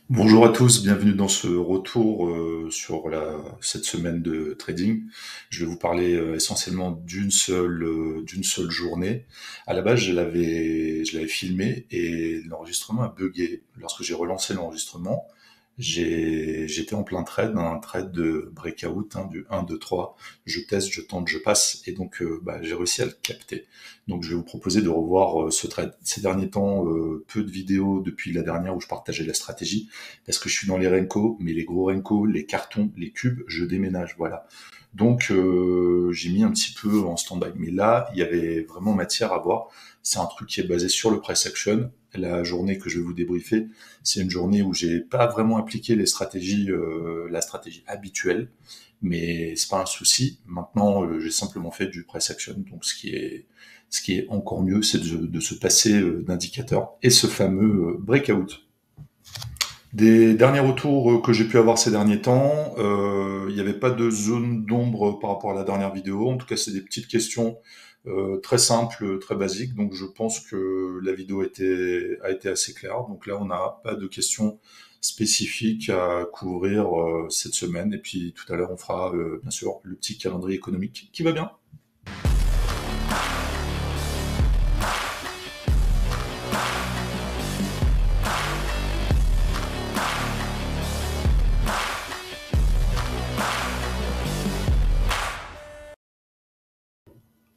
Bonjour à tous, bienvenue dans ce retour sur cette semaine de trading. Je vais vous parler essentiellement d'une seule journée. À la base, je l'avais filmé et l'enregistrement a bugué. Lorsque j'ai relancé l'enregistrement, j'étais en plein trade, un trade de breakout, du 1, 2, 3. Je teste, je tente, je passe et donc j'ai réussi à le capter. Donc je vais vous proposer de revoir ce trade. Ces derniers temps, peu de vidéos depuis la dernière où je partageais la stratégie parce que je suis dans les Renko, mais les gros Renko, les cartons, les cubes, je déménage, voilà. Donc j'ai mis un petit peu en stand-by. Mais là, il y avait vraiment matière à voir. C'est un truc qui est basé sur le price action. La journée que je vais vous débriefer, c'est une journée où j'ai pas vraiment appliqué la stratégie habituelle, mais c'est pas un souci. Maintenant, j'ai simplement fait du price action, donc ce qui est encore mieux, c'est de se passer d'indicateur et ce fameux breakout. Des derniers retours que j'ai pu avoir ces derniers temps, il n'y avait pas de zone d'ombre par rapport à la dernière vidéo. En tout cas, c'est des petites questions très simples, très basiques. Donc, je pense que la vidéo a été assez claire. Donc là, on n'a pas de questions spécifiques à couvrir cette semaine. Et puis, tout à l'heure, on fera bien sûr le petit calendrier économique qui va bien.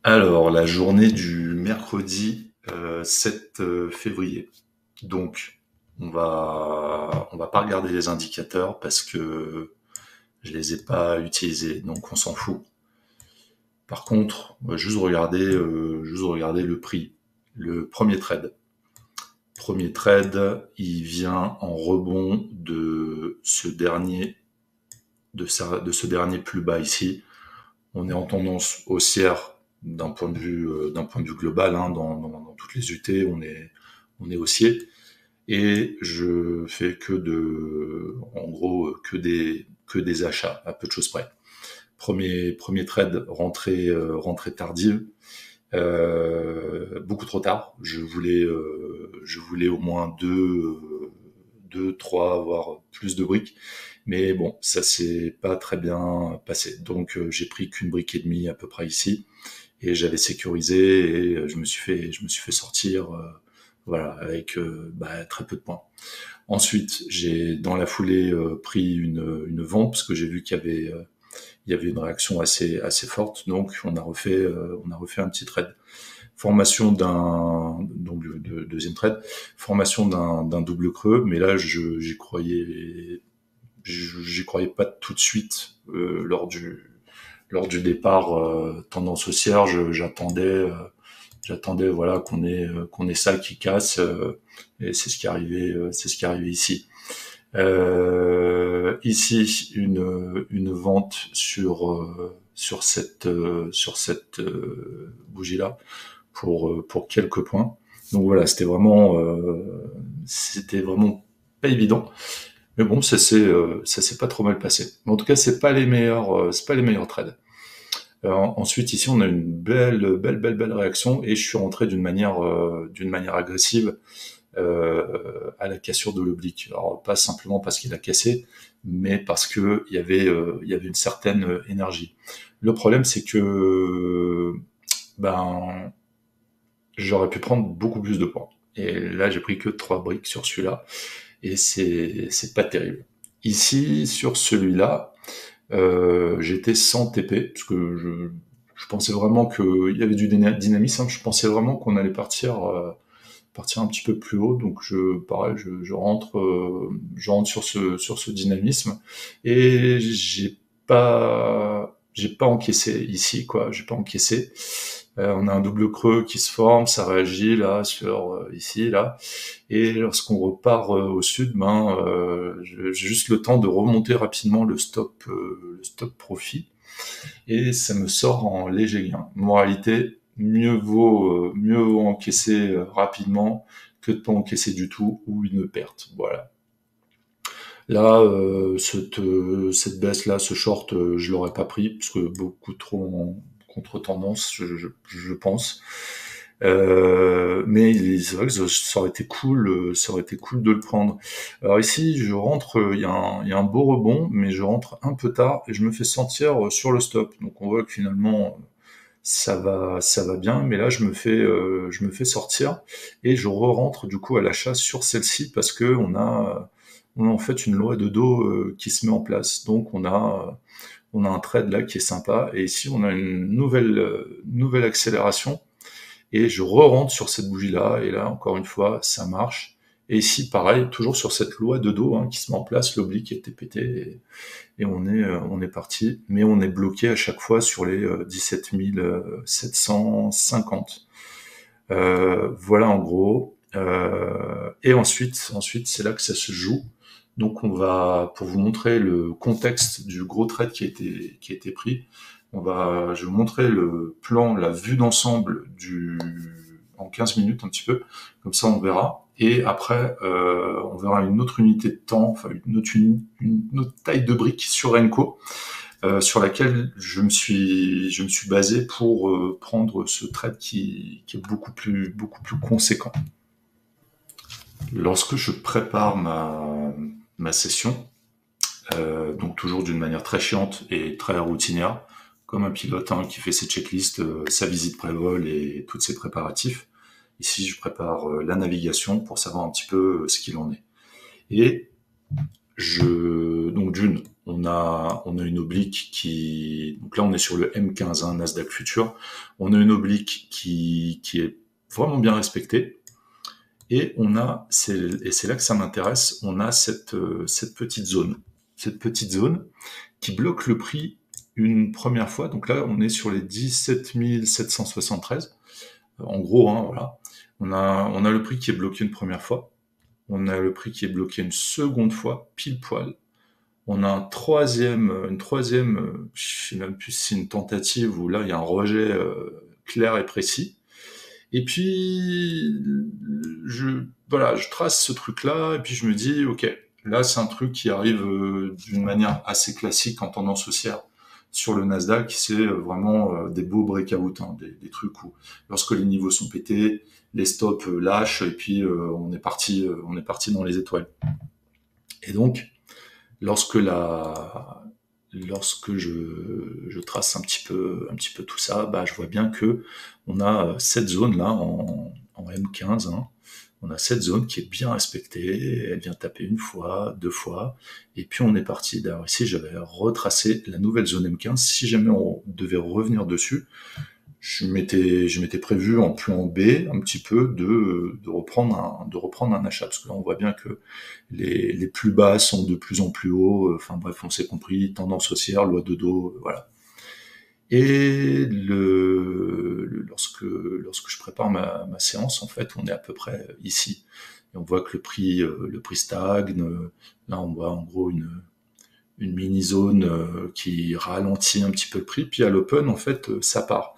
Alors, la journée du mercredi 7 février. Donc, on va pas regarder les indicateurs parce que je les ai pas utilisés, donc on s'en fout. Par contre, on va juste regarder le prix. Le premier trade. Premier trade, il vient en rebond de ce dernier plus bas ici. On est en tendance haussière d'un point de vue global, hein, dans toutes les UT, on est haussier. Et je fais en gros, que des achats, à peu de choses près. Premier trade, rentrée tardive, beaucoup trop tard. Je voulais au moins deux, trois, voire plus de briques. Mais bon, ça s'est pas très bien passé. Donc, j'ai pris qu'une brique et demie à peu près ici. Et j'avais sécurisé et je me suis fait sortir, voilà, avec très peu de points. Ensuite, j'ai dans la foulée pris une vente parce que j'ai vu il y avait une réaction assez forte. Donc, on a refait un petit trade. Formation deuxième trade, formation d'un double creux, mais là, j'y croyais pas tout de suite lors du départ tendance haussière. J'attendais voilà qu'on ait ça qui casse et c'est ce qui est arrivé ici. Ici une vente sur cette bougie là pour quelques points. Donc voilà, c'était vraiment pas évident. Mais bon, ça s'est pas trop mal passé. Mais en tout cas, c'est pas les meilleurs trades. Ensuite, ici, on a une belle réaction et je suis rentré d'une manière agressive à la cassure de l'oblique. Alors pas simplement parce qu'il a cassé, mais parce que il y avait une certaine énergie. Le problème, c'est que ben j'aurais pu prendre beaucoup plus de points. Et là, j'ai pris que 3 briques sur celui-là et c'est pas terrible. Ici, sur celui-là, j'étais sans TP parce que je pensais vraiment qu'il y avait du dynamisme. Hein. Je pensais vraiment qu'on allait partir un petit peu plus haut. Donc pareil, je rentre sur ce dynamisme et j'ai pas encaissé ici quoi. J'ai pas encaissé. On a un double creux qui se forme, ça réagit là sur ici là, et lorsqu'on repart au sud, j'ai juste le temps de remonter rapidement le stop profit et ça me sort en léger gain. Moralité, mieux vaut encaisser rapidement que de pas encaisser du tout ou une perte. Voilà. Là, cette baisse là, ce short, je l'aurais pas pris parce que beaucoup trop en contre-tendance, je pense. Mais c'est vrai que ça aurait été cool, ça aurait été cool de le prendre. Alors ici, je rentre, il y a un beau rebond, mais je rentre un peu tard et je me fais sentir sur le stop. Donc on voit que finalement ça va bien, mais là je me fais sortir et je re-rentre du coup à l'achat sur celle-ci parce que on a en fait une loi de dos qui se met en place. Donc on a un trade là qui est sympa et ici on a une nouvelle accélération et je re-rentre sur cette bougie-là, et là, encore une fois, ça marche. Et ici, pareil, toujours sur cette loi de dos qui se met en place, l'oblique était pété, et on est parti. Mais on est bloqué à chaque fois sur les 17 750. Voilà en gros. Et ensuite, c'est là que ça se joue. Donc on va, pour vous montrer le contexte du gros trade qui a été pris, je vais vous montrer le plan, la vue d'ensemble en 15 minutes un petit peu, comme ça on verra. Et après, on verra une autre unité de temps, enfin une autre taille de brique sur Renko, sur laquelle je me suis basé pour prendre ce trade qui est beaucoup plus conséquent. Lorsque je prépare ma session, donc toujours d'une manière très chiante et très routinière, comme un pilote qui fait ses checklists, sa visite pré-vol et tous ses préparatifs. Ici, je prépare la navigation pour savoir un petit peu ce qu'il en est. Et donc on a une oblique donc là on est sur le M15, Nasdaq Future. On a une oblique qui est vraiment bien respectée. Et c'est là que ça m'intéresse, on a cette petite zone qui bloque le prix une première fois. Donc là, on est sur les 17 773. En gros, voilà. On a le prix qui est bloqué une première fois. On a le prix qui est bloqué une seconde fois, pile poil. On a une troisième, je sais même plus si c'est une tentative où là, il y a un rejet clair et précis. Et puis, je trace ce truc-là, et puis je me dis, ok, là, c'est un truc qui arrive d'une manière assez classique en tendance haussière sur le Nasdaq, c'est vraiment des beaux breakouts, des trucs où, lorsque les niveaux sont pétés, les stops lâchent, et puis on est parti dans les étoiles. Et donc, lorsque je trace un petit peu tout ça, je vois bien que on a cette zone là en M15. On a cette zone qui est bien respectée. Elle vient taper une fois, deux fois, et puis on est parti. D'ailleurs ici, j'avais retracé la nouvelle zone M15. Si jamais on devait revenir dessus, je m'étais prévu en plan B un petit peu de reprendre un achat, parce que là on voit bien que les plus bas sont de plus en plus hauts, enfin bref, on s'est compris, tendance haussière, loi de dos, voilà. Et lorsque je prépare ma séance, en fait, on est à peu près ici. Et on voit que le prix stagne. Là, on voit en gros une mini-zone qui ralentit un petit peu le prix. Puis à l'open, en fait, ça part,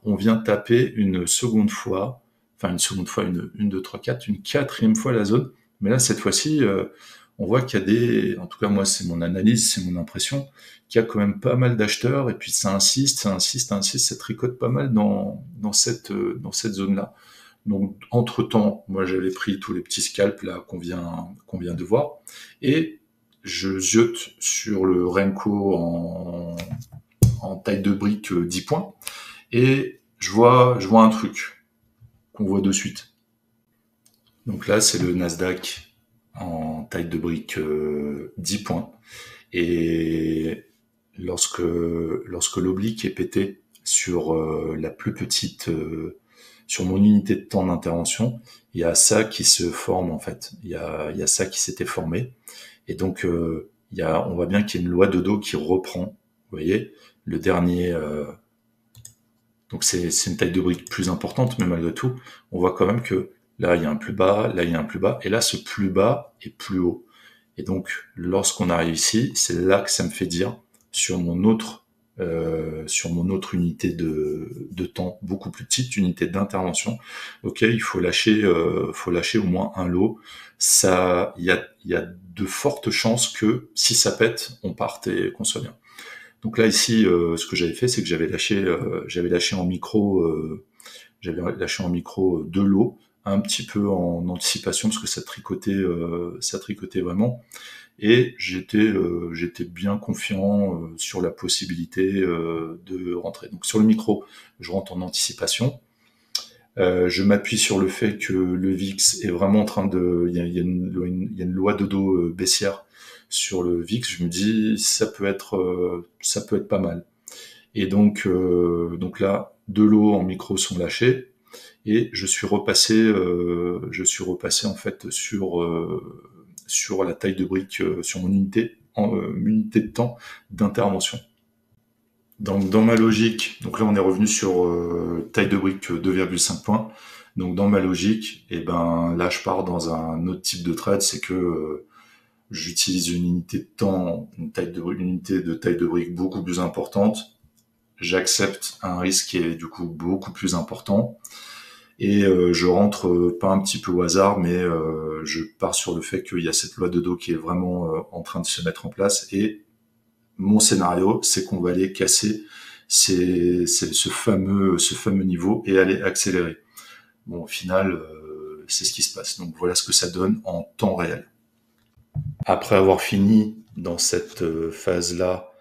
on vient taper une seconde fois, une, deux, trois, quatre, une quatrième fois la zone. Mais là, cette fois-ci, on voit qu'il y a en tout cas moi, c'est mon analyse, c'est mon impression, qu'il y a quand même pas mal d'acheteurs, et puis ça insiste, ça tricote pas mal dans cette zone-là. Donc, entre-temps, moi, j'avais pris tous les petits scalps là qu'on vient de voir, et je ziote sur le Renko en taille de brique 10 points, et je vois un truc qu'on voit de suite. Donc là, c'est le Nasdaq en taille de brique 10 points. Et lorsque l'oblique est pété sur la plus petite, sur mon unité de temps d'intervention, il y a ça qui se forme en fait. Il y a ça qui s'était formé. Et donc, on voit bien qu'il y a une loi de dos qui reprend. Vous voyez, le dernier... donc c'est une taille de brique plus importante, mais malgré tout, on voit quand même que là, il y a un plus bas, là, il y a un plus bas, et là, ce plus bas est plus haut. Et donc, lorsqu'on arrive ici, c'est là que ça me fait dire, sur mon autre unité de temps, beaucoup plus petite unité d'intervention, ok, il faut lâcher au moins un lot. Ça, il y a de fortes chances que, si ça pète, on parte et qu'on soit bien. Donc là, ici, ce que j'avais fait, c'est que j'avais lâché en micro j'avais lâché en micro de l'eau, un petit peu en anticipation parce que ça tricotait vraiment. Et j'étais bien confiant sur la possibilité de rentrer. Donc sur le micro, je rentre en anticipation. Je m'appuie sur le fait que le VIX est vraiment en train de, il y a une loi de dos baissière sur le VIX. Je me dis ça peut être pas mal. Et donc là, de l'eau en micro sont lâchés et je suis repassé en fait sur la taille de brique, sur mon unité de temps d'intervention. Donc dans ma logique, donc là on est revenu sur taille de brique 2,5 points. Donc dans ma logique, et ben là je pars dans un autre type de trade, c'est que j'utilise une unité de temps, une unité de taille de brique beaucoup plus importante. J'accepte un risque qui est du coup beaucoup plus important et je rentre pas un petit peu au hasard, mais je pars sur le fait qu'il y a cette loi de dos qui est vraiment en train de se mettre en place et mon scénario, c'est qu'on va aller casser ce fameux niveau et aller accélérer. Bon, au final, c'est ce qui se passe. Donc voilà ce que ça donne en temps réel. Après avoir fini dans cette phase-là,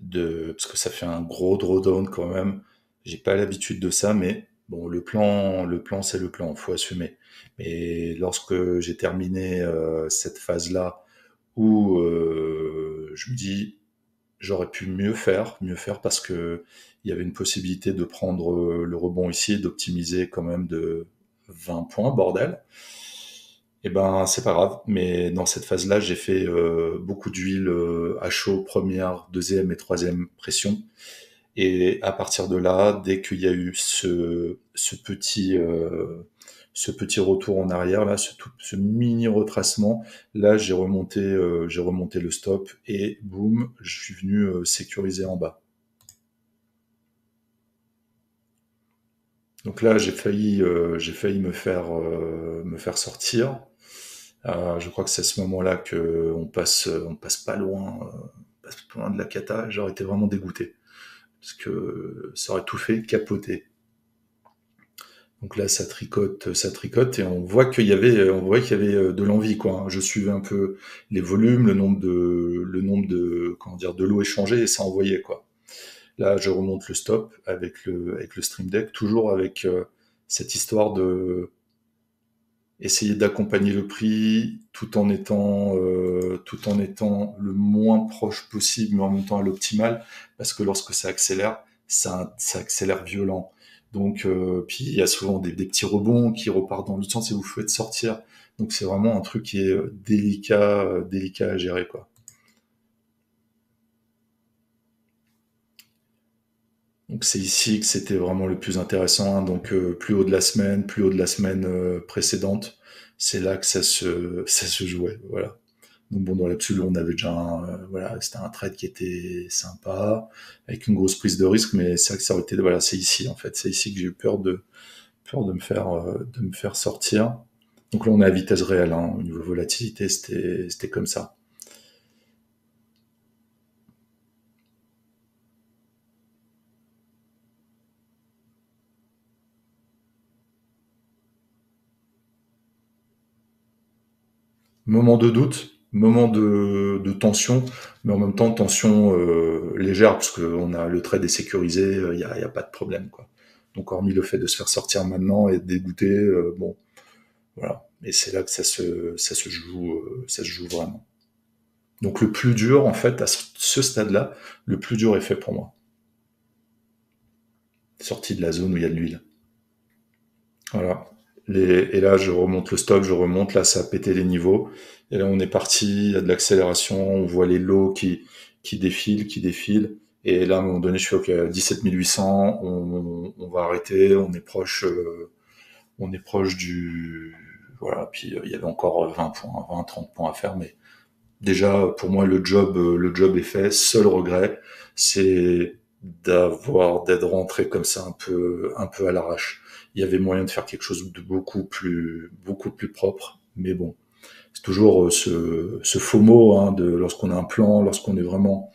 parce que ça fait un gros drawdown quand même, j'ai pas l'habitude de ça, mais bon, le plan, c'est le plan, faut assumer. Mais lorsque j'ai terminé cette phase-là, où je me dis, j'aurais pu mieux faire parce que il y avait une possibilité de prendre le rebond ici et d'optimiser quand même de 20 points, bordel. Et ben c'est pas grave, mais dans cette phase-là, j'ai fait beaucoup d'huile à chaud, première, deuxième et troisième pression. Et à partir de là, dès qu'il y a eu ce petit retour en arrière, là, ce mini retracement, là, j'ai remonté le stop et boum, je suis venu sécuriser en bas. Donc là, j'ai failli me faire sortir. Je crois que c'est à ce moment-là que on passe pas loin, passe pas loin de la cata. J'aurais été vraiment dégoûté parce que ça aurait tout fait capoter. Donc là, ça tricote, et on voit qu'il y avait de l'envie, quoi. Je suivais un peu les volumes, le nombre de, comment dire, de lots échangés, et ça envoyait, quoi. Là, je remonte le stop avec le Stream Deck, toujours avec cette histoire de essayer d'accompagner le prix tout en étant le moins proche possible, mais en même temps à l'optimal, parce que lorsque ça accélère violent. Donc, puis il y a souvent des petits rebonds qui repartent dans l'autre sens et vous faites sortir. Donc c'est vraiment un truc qui est délicat à gérer, quoi. Donc c'est ici que c'était vraiment le plus intéressant, hein. Donc plus haut de la semaine précédente, c'est là que ça se jouait. Voilà. Donc bon, dans l'absolu, on avait déjà voilà, c'était un trade qui était sympa, avec une grosse prise de risque, mais c'est vrai que ça aurait été, voilà, c'est ici en fait, c'est ici que j'ai eu peur de me faire sortir. Donc là, on est à vitesse réelle, hein. Au niveau volatilité, c'était comme ça. Moment de doute, moment de tension, mais en même temps tension légère, parce que on a le trade est sécurisé, y a pas de problème, quoi. Donc hormis le fait de se faire sortir maintenant et être dégoûté, bon, voilà. Et c'est là que ça se joue vraiment. Donc le plus dur, en fait, à ce stade-là, le plus dur est fait pour moi. Sorti de la zone où il y a de l'huile. Voilà. Et là, je remonte le stop, je remonte, là, ça a pété les niveaux. Et là, on est parti, il y a de l'accélération, on voit les lots qui défilent. Et là, à un moment donné, je fais, OK, 17 800, on va arrêter, on est proche du, voilà. Puis, il y avait encore 20 points, 20, 30 points à faire, mais déjà, pour moi, le job est fait. Seul regret, c'est d'être rentré comme ça un peu à l'arrache. Il y avait moyen de faire quelque chose de beaucoup plus propre. Mais bon, c'est toujours ce faux mot, hein, de lorsqu'on a un plan, lorsqu'on a vraiment,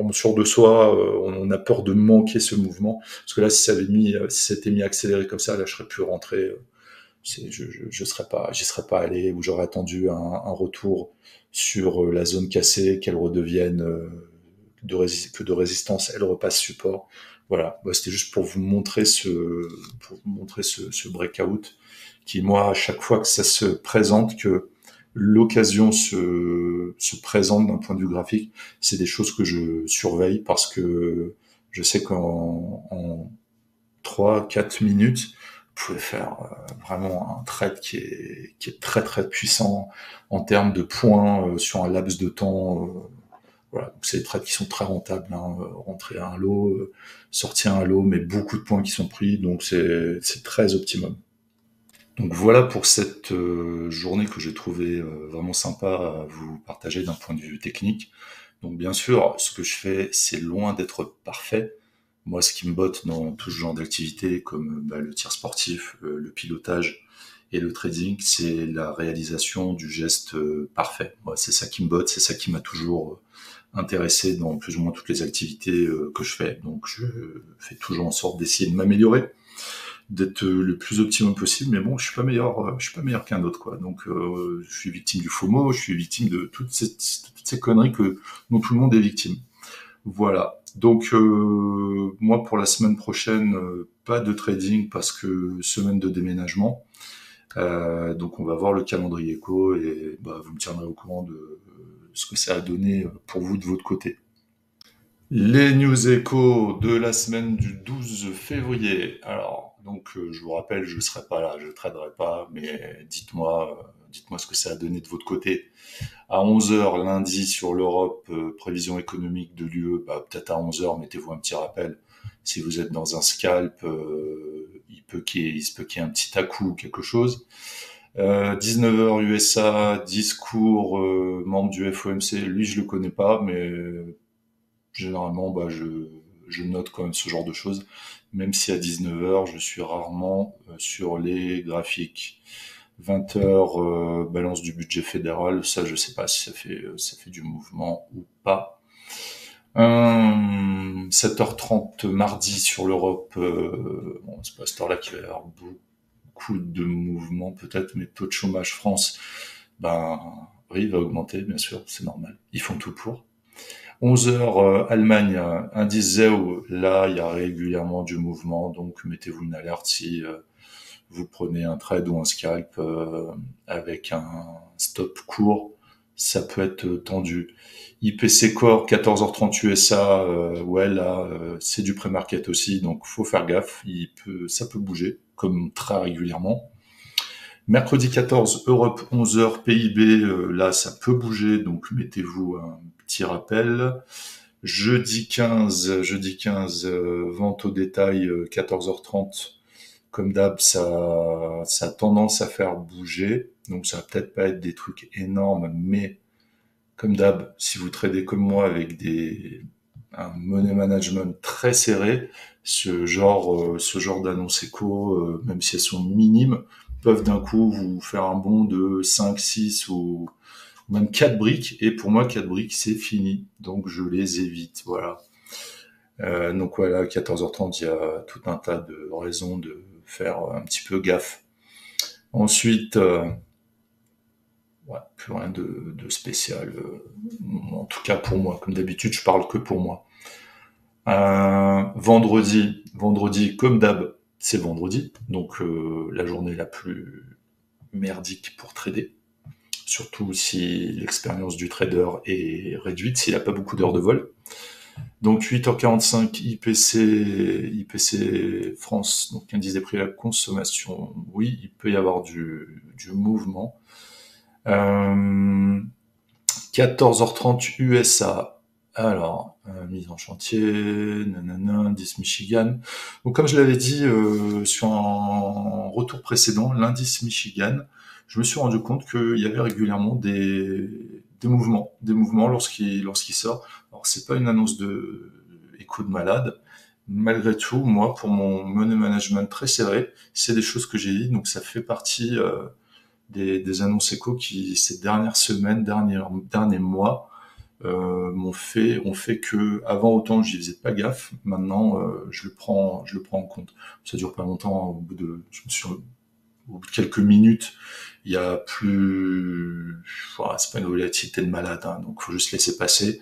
bon, sûr de soi, on a peur de manquer ce mouvement. Parce que là, si ça s'était mis à accélérer comme ça, là, je serais plus rentré. J'y serais pas allé, ou j'aurais attendu un retour sur la zone cassée, qu'elle redevienne que de résistance, elle repasse support. Voilà, bah, c'était juste pour vous montrer ce breakout qui, moi, à chaque fois que ça se présente, que l'occasion se présente d'un point de vue graphique, c'est des choses que je surveille parce que je sais en 3-4 minutes, vous pouvez faire vraiment un trade qui est très très puissant en termes de points sur un laps de temps. Voilà, donc c'est des trades qui sont très rentables. Hein. Rentrer à un lot, sortir à un lot, mais beaucoup de points qui sont pris, donc c'est très optimum. Donc voilà pour cette journée que j'ai trouvé vraiment sympa à vous partager d'un point de vue technique. Donc bien sûr, ce que je fais, c'est loin d'être parfait. Moi, ce qui me botte dans tout ce genre d'activité, comme bah, le tir sportif, le pilotage et le trading, c'est la réalisation du geste parfait. Moi, c'est ça qui me botte, c'est ça qui m'a toujours intéressé dans plus ou moins toutes les activités que je fais. Donc je fais toujours en sorte d'essayer de m'améliorer, d'être le plus optimum possible, mais bon, je suis pas meilleur qu'un autre, quoi. Donc, je suis victime du FOMO, je suis victime de toutes ces conneries dont tout le monde est victime. Voilà. Donc, moi, pour la semaine prochaine, pas de trading parce que semaine de déménagement. Donc, on va voir le calendrier éco et bah, vous me tiendrez au courant de ce que ça a donné pour vous de votre côté. Les news échos de la semaine du 12 février. Alors, donc, je vous rappelle, je ne serai pas là, je ne traderai pas, mais dites-moi ce que ça a donné de votre côté. À 11 heures lundi sur l'Europe, prévision économique de l'UE, bah, peut-être à 11 heures, mettez-vous un petit rappel. Si vous êtes dans un scalp, il se peut qu'il y ait un petit à-coup ou quelque chose. 19 heures USA, discours membre du FOMC. Lui, je le connais pas, mais généralement, bah, je note quand même ce genre de choses, même si à 19 heures, je suis rarement sur les graphiques. 20 heures, balance du budget fédéral, ça je sais pas si ça fait du mouvement ou pas. 7h30 mardi sur l'Europe, bon, c'est pas à cette heure-là qu'il va y avoir beaucoup de mouvements peut-être, mais taux de chômage France, ben oui, il va augmenter, bien sûr, c'est normal. Ils font tout pour. 11 heures, Allemagne, indice ZEW, là, il y a régulièrement du mouvement, donc mettez-vous une alerte si vous prenez un trade ou un scalp avec un stop court, ça peut être tendu. IPC Core, 14h30 USA, ouais, là, c'est du pré-market aussi, donc faut faire gaffe, ça peut bouger, comme très régulièrement. Mercredi 14, Europe 11h, PIB, là, ça peut bouger, donc mettez-vous un petit rappel. Jeudi 15, vente au détail, 14h30. Comme d'hab, ça a tendance à faire bouger. Donc ça va peut-être pas être des trucs énormes, mais comme d'hab, si vous tradez comme moi avec un money management très serré, ce genre d'annonces éco, même si elles sont minimes, peuvent d'un coup vous faire un bond de 5, 6 ou même 4 briques. Et pour moi, 4 briques, c'est fini. Donc je les évite. Voilà. Donc voilà, 14h30, il y a tout un tas de raisons de faire un petit peu gaffe. Ensuite, ouais, plus rien de spécial. En tout cas pour moi, comme d'habitude, je parle que pour moi. Vendredi, comme d'hab, c'est vendredi, donc la journée la plus merdique pour trader. Surtout si l'expérience du trader est réduite, s'il n'a pas beaucoup d'heures de vol. Donc 8h45 IPC France, donc indice des prix à la consommation. Oui, il peut y avoir du mouvement. 14h30 USA. Alors, mise en chantier, nanana, 10 Michigan. Donc comme je l'avais dit sur un retour précédent, l'indice Michigan, je me suis rendu compte qu'il y avait régulièrement des mouvements lorsqu'il sort. Alors c'est pas une annonce de écho de malade. Malgré tout, moi, pour mon money management très serré, c'est des choses que j'ai dit, donc ça fait partie des annonces éco qui, ces dernières semaines, derniers mois, ont fait que avant autant j'y faisais pas gaffe, maintenant je le prends en compte. Ça dure pas longtemps, au bout de quelques minutes, il y a plus, voilà, c'est pas une volatilité de malade, hein, donc faut juste laisser passer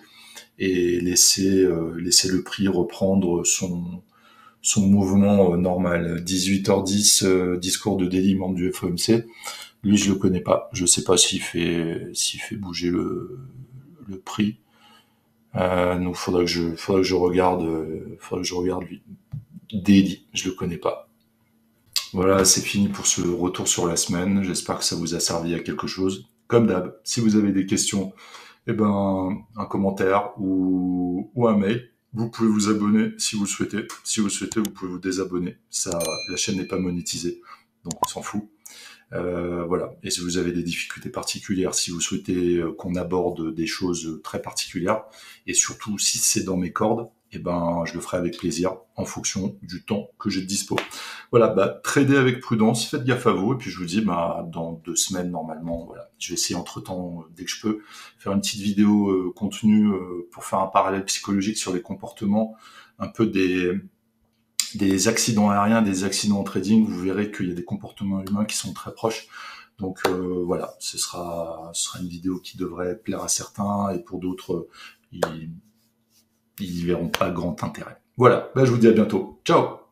et laisser le prix reprendre son mouvement normal. 18h10, discours de Daily, membre du FOMC. Lui, je le connais pas. Je sais pas s'il fait bouger le prix. Donc faudrait que je regarde lui. Daily, je le connais pas. Voilà, c'est fini pour ce retour sur la semaine. J'espère que ça vous a servi à quelque chose. Comme d'hab, si vous avez des questions, eh ben, un commentaire ou un mail. Vous pouvez vous abonner si vous le souhaitez. Si vous le souhaitez, vous pouvez vous désabonner. Ça, la chaîne n'est pas monétisée, donc on s'en fout. Voilà. Et si vous avez des difficultés particulières, si vous souhaitez qu'on aborde des choses très particulières, et surtout si c'est dans mes cordes, eh ben, je le ferai avec plaisir en fonction du temps que j'ai de dispo. Voilà, bah, tradez avec prudence, faites gaffe à vous, et puis je vous dis, bah, dans 2 semaines, normalement, voilà. Je vais essayer entre-temps, dès que je peux, faire une petite vidéo contenu pour faire un parallèle psychologique sur les comportements un peu des accidents aériens, des accidents en trading. Vous verrez qu'il y a des comportements humains qui sont très proches. Donc voilà, ce sera une vidéo qui devrait plaire à certains, et pour d'autres, ils y verront pas grand intérêt. Voilà, bah, je vous dis à bientôt. Ciao!